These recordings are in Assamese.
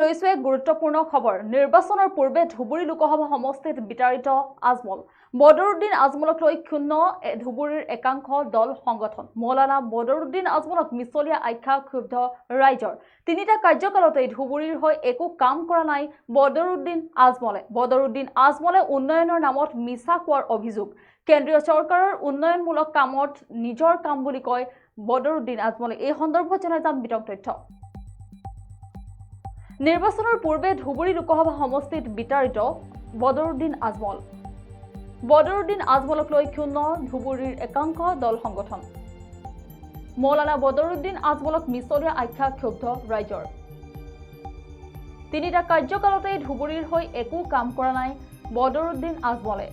লৈছে গুৰুত্বপূৰ্ণ খবৰ। নিৰ্বাচনৰ পূৰ্বে ধুবুৰী লোকসভা সমষ্টিত বিতাড়িত আজমল। বদৰুদ্দিন আজমলক লৈ ক্ষুণ্ণ ধুবুৰীৰ একাংশ দল সংগঠন। মৌলানা বদৰুদ্দিন আজমলক মিছলীয়া আখ্যা ক্ষুব্ধ ৰাইজৰ। তিনিটা কাৰ্যকালতেই ধুবুৰীৰ হৈ একো কাম কৰা নাই বদৰুদ্দিন আজমলে। বদৰুদ্দিন আজমলে উন্নয়নৰ নামত মিছা কোৱাৰ অভিযোগ। কেন্দ্ৰীয় চৰকাৰৰ উন্নয়নমূলক কামত নিজৰ কাম বুলি কয় বদৰুদ্দিন আজমলে। এই সন্দৰ্ভত জনাই যাম বিতং তথ্য। নিৰ্বাচনৰ পূৰ্বে ধুবুৰী লোকসভা সমষ্টিত বিতাড়িত বদৰুদ্দিন আজমল। বদৰুদ্দিন আজমলক লৈ ক্ষুণ্ণ ধুবুৰীৰ একাংশ দল সংগঠন। মৌলানা বদৰুদ্দিন আজমলক মিছলীয়া আখ্যা ক্ষুব্ধ ৰাইজৰ। তিনিটা কাৰ্যকালতেই ধুবুৰীৰ হৈ একো কাম কৰা নাই বদৰুদ্দিন আজমলে।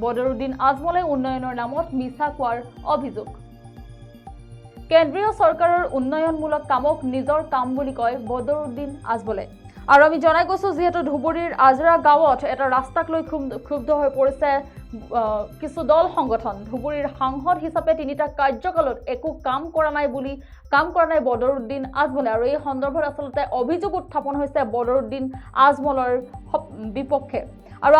বদৰুদ্দিন আজমলে উন্নয়নৰ নামত মিছা কোৱাৰ অভিযোগ। কেন্দ্ৰীয় চৰকাৰৰ উন্নয়নমূলক কামক নিজৰ কাম বুলি কয় বদৰুদ্দিন আজমলে। আৰু আমি জনাই গৈছো যিহেতু ধুবুৰীৰ আজৰা গাঁৱত এটা ৰাস্তাক লৈ ক্ষুব্ধ হৈ পৰিছে কিছু দল সংগঠন। ধুবুৰীৰ সাংসদ হিচাপে তিনিটা কাৰ্যকালত একো কাম কৰা নাই বদৰুদ্দিন আজমলে। আৰু এই সন্দৰ্ভত আচলতে অভিযোগ উত্থাপন হৈছে বদৰুদ্দিন আজমলৰ বিপক্ষে। আৰু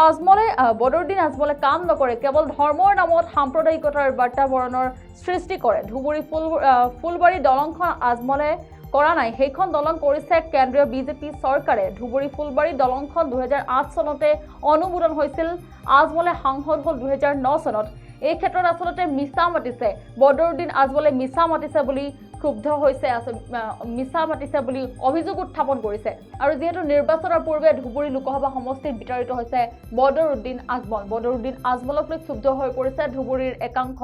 বদৰুদ্দিন আজমলে কাম নকৰে, কেৱল ধৰ্মৰ নামত সাম্প্ৰদায়িকতাৰ বাতাবৰণৰ সৃষ্টি কৰে। ধুবুৰী ফুলবাৰী দলংখন আজমলে কৰা নাই, সেইখন দলং কৰিছে কেন্দ্ৰীয় বিজেপি চৰকাৰে। ধুবুৰী ফুলবাৰী দলংখন 2008 চনতে অনুমোদন হৈছিল। আজমলে সাংসদ হ'ল 2009 চনত। এই ক্ষেত্ৰত আচলতে মিছা মাতিছে বদৰুদ্দিন আজমলে, মিছা মাতিছে বুলি ক্ষুব্ধ হৈছে, মিছা মাতিছে বুলি অভিযোগ উত্থাপন কৰিছে। আৰু যিহেতু নিৰ্বাচনৰ পূৰ্বে ধুবুৰী লোকসভা সমষ্টিত বিতাড়িত হৈছে বদৰুদ্দিন আজমল। বদৰুদ্দিন আজমলক লৈ ক্ষুব্ধ হৈ পৰিছে ধুবুৰীৰ একাংশ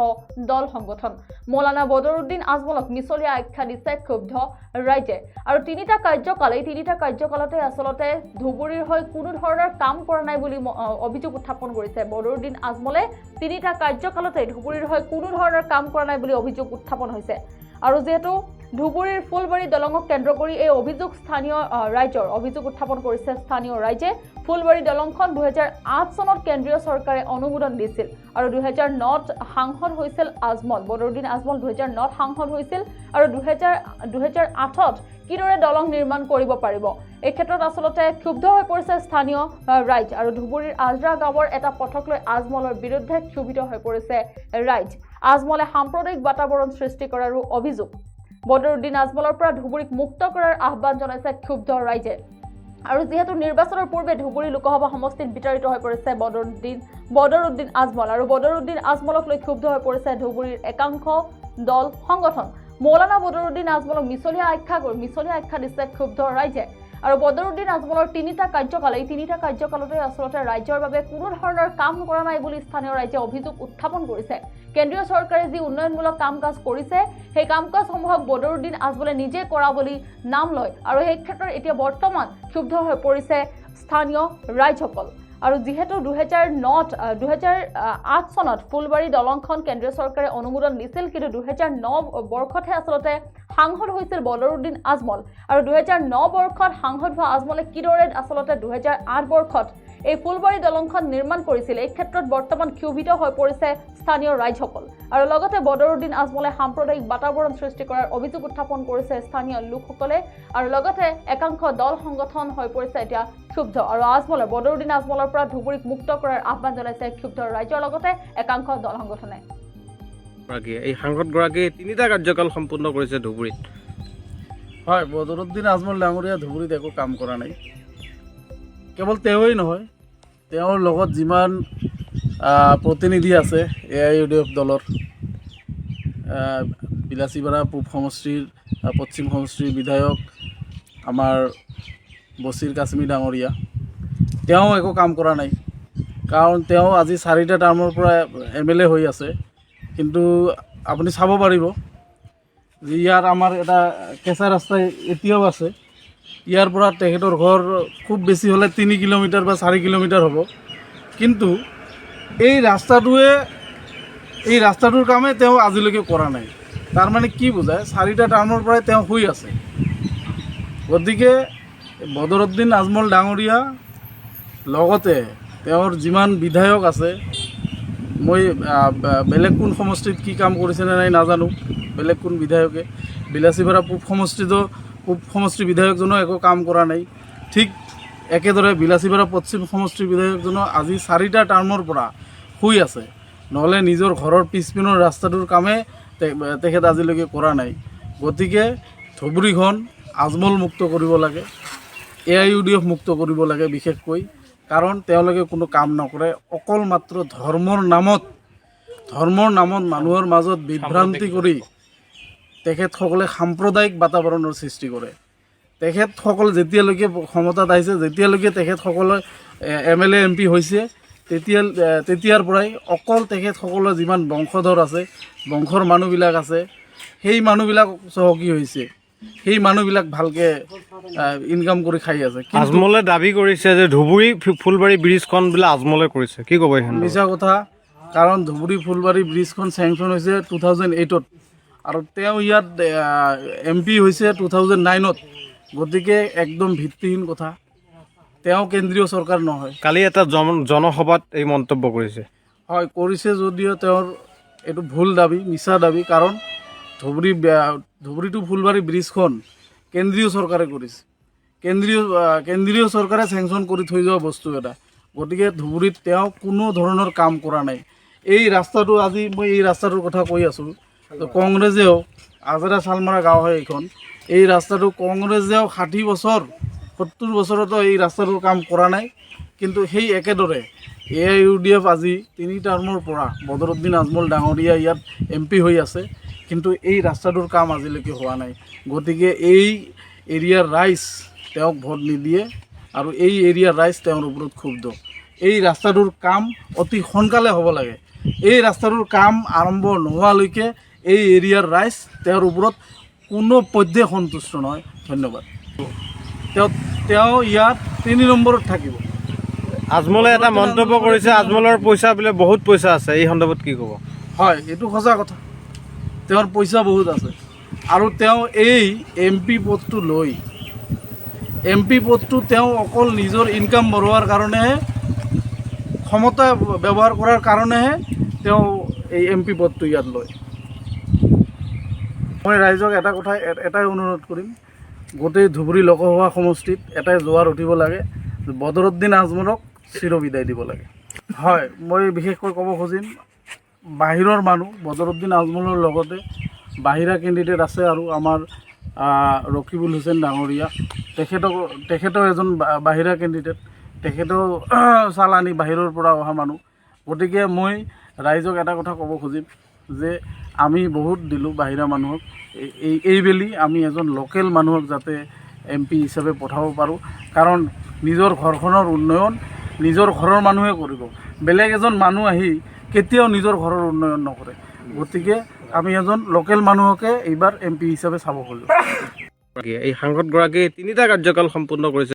দল সংগঠন। মৌলানা বদৰুদ্দিন আজমলক মিছলীয়া আখ্যা দিছে ক্ষুব্ধ ৰাইজে। আৰু তিনিটা কাৰ্যকালতে আচলতে ধুবুৰীৰ হৈ কোনো ধৰণৰ কাম কৰা নাই বুলি অভিযোগ উত্থাপন কৰিছে বদৰুদ্দিন আজমলে। তিনিটা কাৰ্যকালতে ধুবুৰীৰ হৈ কোনো ধৰণৰ কাম কৰা নাই বুলি অভিযোগ উত্থাপন হৈছে। আৰু যিহেতু ধুবুৰীৰ ফুলবাৰী দলঙক কেন্দ্ৰ কৰি এই অভিযোগ উত্থাপন কৰিছে স্থানীয় ৰাইজে। ফুলবাৰী দলংখন 2008 চনত কেন্দ্ৰীয় চৰকাৰে অনুমোদন দিছিল। আৰু 2009ত সাংসদ হৈছিল আজমল। বদৰুদ্দিন আজমল 2009ত সাংসদ হৈছিল। আৰু 2008ত কিদৰে দলং নিৰ্মাণ কৰিব পাৰিব, এই ক্ষেত্ৰত আচলতে ক্ষুব্ধ হৈ পৰিছে স্থানীয় ৰাইজ। আৰু ধুবুৰীৰ আজৰা গাঁৱৰ এটা পথক লৈ আজমলৰ বিৰুদ্ধে ক্ষোভিত হৈ পৰিছে ৰাইজ। আজমলে সাম্প্ৰদায়িক বাতাবৰণ সৃষ্টি কৰাৰো অভিযোগ। বদৰুদ্দিন আজমলৰ পৰা ধুবুৰীক মুক্ত কৰাৰ আহ্বান জনাইছে ক্ষুব্ধ ৰাইজে। আৰু যিহেতু নিৰ্বাচনৰ পূৰ্বে ধুবুৰী লোকসভা সমষ্টিত বিতাড়িত হৈ পৰিছে বদৰুদ্দিন আজমল। আৰু বদৰুদ্দিন আজমলক লৈ ক্ষুব্ধ হৈ পৰিছে ধুবুৰীৰ একাংশ দল সংগঠন। মৌলানা বদৰুদ্দিন আজমলক মিছলীয়া আখ্যা দিছে ক্ষুব্ধ ৰাইজে। আৰু বদৰুদ্দিন আজমলৰ তিনিটা কাৰ্যকালতে আচলতে ৰাজ্যৰ বাবে কোনো ধৰণৰ কাম কৰা নাই বুলি স্থানীয় ৰাইজে অভিযোগ উত্থাপন কৰিছে। কেন্দ্ৰীয় চৰকাৰে যি উন্নয়নমূলক কাম কাজ কৰিছে সেই কাম কাজসমূহক বদৰুদ্দিন আজমলে নিজে কৰা বুলি নাম লয়। আৰু সেই ক্ষেত্ৰত এতিয়া বৰ্তমান ক্ষুব্ধ হৈ পৰিছে স্থানীয় ৰাইজসকল। আৰু যিহেতু 2008 চনত ফুলবাৰী দলংখন কেন্দ্ৰীয় চৰকাৰে অনুমোদন দিছিল, কিন্তু 2009 বৰ্ষতহে আচলতে সাংসদ হৈছিল বদৰুদ্দিন আজমল। আৰু 2009 বৰ্ষত সাংসদ হোৱা আজমলে কিদৰে আচলতে 2008 বৰ্ষত এই ফুলবাৰী দলংখন নিৰ্মাণ কৰিছিল, এই ক্ষেত্ৰত বৰ্তমান ক্ষোভিত হৈ পৰিছে স্থানীয় ৰাইজসকল। আৰু লগতে বদৰুদ্দিন আজমলে সাম্প্ৰদায়িক বাতাবৰণ সৃষ্টি কৰাৰ অভিযোগ উত্থাপন কৰিছে স্থানীয় লোকসকলে। আৰু লগতে একাংশ দল সংগঠন হৈ পৰিছে এতিয়া ক্ষুব্ধ। আৰু বদৰুদ্দিন আজমলৰ পৰা ধুবুৰীক মুক্ত কৰাৰ আহ্বান জনাইছে ক্ষুব্ধ ৰাইজৰ লগতে একাংশ দল সংগঠনে। এই সাংসদগৰাকীয়ে তিনিটা কাৰ্যকাল সম্পূৰ্ণ কৰিছে ধুবুৰীত। হয়, বদৰুদ্দিন আজমল ডাঙৰীয়া ধুবুৰীত একো কাম কৰা নাই। কেৱল তেওঁই নহয়, তেওঁৰ লগত যিমান প্ৰতিনিধি আছে AIUDF দলৰ, বিলাচীপাৰা পূব সমষ্টিৰ পশ্চিম সমষ্টিৰ বিধায়ক আমাৰ বছিৰ কাশ্মী ডাঙৰীয়া, তেওঁ একো কাম কৰা নাই। কাৰণ তেওঁ আজি 4টা টাৰ্মৰ পৰা MLA হৈ আছে। কিন্তু আপুনি চাব পাৰিব যে ইয়াৰ আমাৰ এটা কেঁচা ৰাস্তা এতিয়াও আছে। ইয়াৰ পৰা তেখেতৰ ঘৰ খুব বেছি হ'লে 3 কিলোমিটাৰ বা 4 কিলোমিটাৰ হ'ব। কিন্তু এই ৰাস্তাটোৰ কামে তেওঁ আজিলৈকে কৰা নাই। তাৰমানে কি বুজায়, 4টা টাৰ্মৰ পৰাই তেওঁ শুই আছে। গতিকে বদৰুদ্দিন আজমল ডাঙৰীয়া লগতে তেওঁৰ যিমান বিধায়ক আছে, মই বেলেগ কোন সমষ্টিত কি কাম কৰিছে নে নাই নাজানো, বেলেগ কোন বিধায়কে। বিলাচীপাৰা পূব সমষ্টিৰ বিধায়কজনেও একো কাম কৰা নাই। ঠিক একেদৰে বিলাসীপাৰা পশ্চিম সমষ্টিৰ বিধায়কজনো আজি 4টা টাৰ্মৰ পৰা শুই আছে, নহ'লে নিজৰ ঘৰৰ পিছপিনৰ ৰাস্তাটোৰ কামে তেখেত আজিলৈকে কৰা নাই। গতিকে ধুবুৰীখন আজমল মুক্ত কৰিব লাগে, AIUDF মুক্ত কৰিব লাগে বিশেষকৈ, কাৰণ তেওঁলোকে কোনো কাম নকৰে, অকল মাত্ৰ ধৰ্মৰ নামত মানুহৰ মাজত বিভ্ৰান্তি কৰি তেখেতসকলে সাম্প্ৰদায়িক বাতাবৰণৰ সৃষ্টি কৰে। তেখেতসকল যেতিয়ালৈকে ক্ষমতাত আহিছে, যেতিয়ালৈকে তেখেতসকলে MLA MP হৈছে, তেতিয়াৰ পৰাই অকল তেখেতসকলৰ যিমান বংশধৰ আছে, বংশৰ মানুহবিলাক আছে, সেই মানুহবিলাক চহকী হৈছে, সেই মানুহবিলাক ভালকৈ ইনকাম কৰি খাই আছে। আজমলে দাবী কৰিছে যে ধুবুৰী ফুলবাৰী ব্ৰিজখন বোলে আজমলে কৰিছে, কি ক'ব এইখন? মিছা কথা, কাৰণ ধুবুৰী ফুলবাৰী ব্ৰিজখন চেংচন হৈছে 2008-ত আৰু তেওঁ ইয়াত MP হৈছে 2009-ত। গতিকে একদম ভিত্তিহীন কথা, তেওঁ কেন্দ্ৰীয় চৰকাৰ নহয়। কালি এটা জনসভাত এই মন্তব্য কৰিছে। হয়, কৰিছে যদিও তেওঁৰ এইটো ভুল দাবী, মিছা দাবী, কাৰণ ধুবুৰী টু ফুলবাৰী ব্ৰিজখন কেন্দ্ৰীয় চৰকাৰে কৰিছে, কেন্দ্ৰীয় চৰকাৰে চেংচন কৰি থৈ যোৱা বস্তু এটা। গতিকে ধুবুৰীত তেওঁ কোনো ধৰণৰ কাম কৰা নাই। এই ৰাস্তাটো, আজি মই এই ৰাস্তাটোৰ কথা কৈ আছোঁ, কংগ্ৰেছেও, আজৰা চালমাৰা গাঁও হয় এইখন, এই ৰাস্তাটো কংগ্ৰেছেও 60 বছৰ 70 বছৰতো এই ৰাস্তাটোৰ কাম কৰা নাই। কিন্তু সেই একেদৰে AIUDF আজি 3 টাৰ্মৰ পৰা বদৰুদ্দিন আজমল ডাঙৰীয়া ইয়াত MP হৈ আছে, কিন্তু এই ৰাস্তাটোৰ কাম আজিলৈকে হোৱা নাই। গতিকে এই এৰিয়াৰ ৰাইজ তেওঁক ভোট নিদিয়ে আৰু এই এৰিয়াৰ ৰাইজ তেওঁৰ ওপৰত ক্ষুব্ধ। এই ৰাস্তাটোৰ কাম অতি সোনকালে হ'ব লাগে। এই ৰাস্তাটোৰ কাম আৰম্ভ নোহোৱালৈকে এই এৰিয়াৰ ৰাইজ তেওঁৰ ওপৰত কোনো পধ্যে সন্তুষ্ট নহয়। ধন্যবাদ। তেওঁ ইয়াত 3 নম্বৰত থাকিব। আজমলে এটা মন্তব্য কৰিছে, আজমলৰ পইচা বোলে বহুত পইচা আছে, এই সন্দৰ্ভত কি ক'ব? হয়, এইটো সঁচা কথা, তেওঁৰ পইচা বহুত আছে আৰু তেওঁ এই MP পদটো লৈ, MP পদটো তেওঁ অকল নিজৰ ইনকাম বঢ়োৱাৰ কাৰণেহে, ক্ষমতা ব্যৱহাৰ কৰাৰ কাৰণেহে তেওঁ এই MP পদটো ইয়াত লয়। মই ৰাইজক এটাই অনুৰোধ কৰিম, গোটেই ধুবুৰী লোকসভা সমষ্টিত এটাই জোৱাৰ উঠিব লাগে, বদৰুদ্দিন আজমলক চিৰবিদায় দিব লাগে। হয়, মই বিশেষকৈ ক'ব খুজিম, বাহিৰৰ মানুহ, বদৰুদ্দিন আজমলৰ লগতে বাহিৰা কেণ্ডিডেট আছে আৰু আমাৰ ৰকিবুল হুছেইন ডাঙৰীয়া, তেখেতেও এজন বাহিৰা কেণ্ডিডেট, তেখেতেও চালানি বাহিৰৰ পৰা অহা মানুহ। গতিকে মই ৰাইজক এটা কথা ক'ব খুজিম যে আমি বহুত দিলোঁ বাহিৰা মানুহক, এইবেলি আমি এজন লোকেল মানুহক যাতে MP হিচাপে পঠাব পাৰোঁ, কাৰণ নিজৰ ঘৰখনৰ উন্নয়ন নিজৰ ঘৰৰ মানুহে কৰিব, বেলেগ এজন মানুহ আহি কেতিয়াও নিজৰ ঘৰৰ উন্নয়ন নকৰে। গতিকে আমি এজন লোকেল মানুহকে এইবাৰ MP হিচাপে চাব খোজোঁ। এই সাংসদগৰাকীয়ে 3টা কাৰ্যকাল সম্পূৰ্ণ কৰিছে।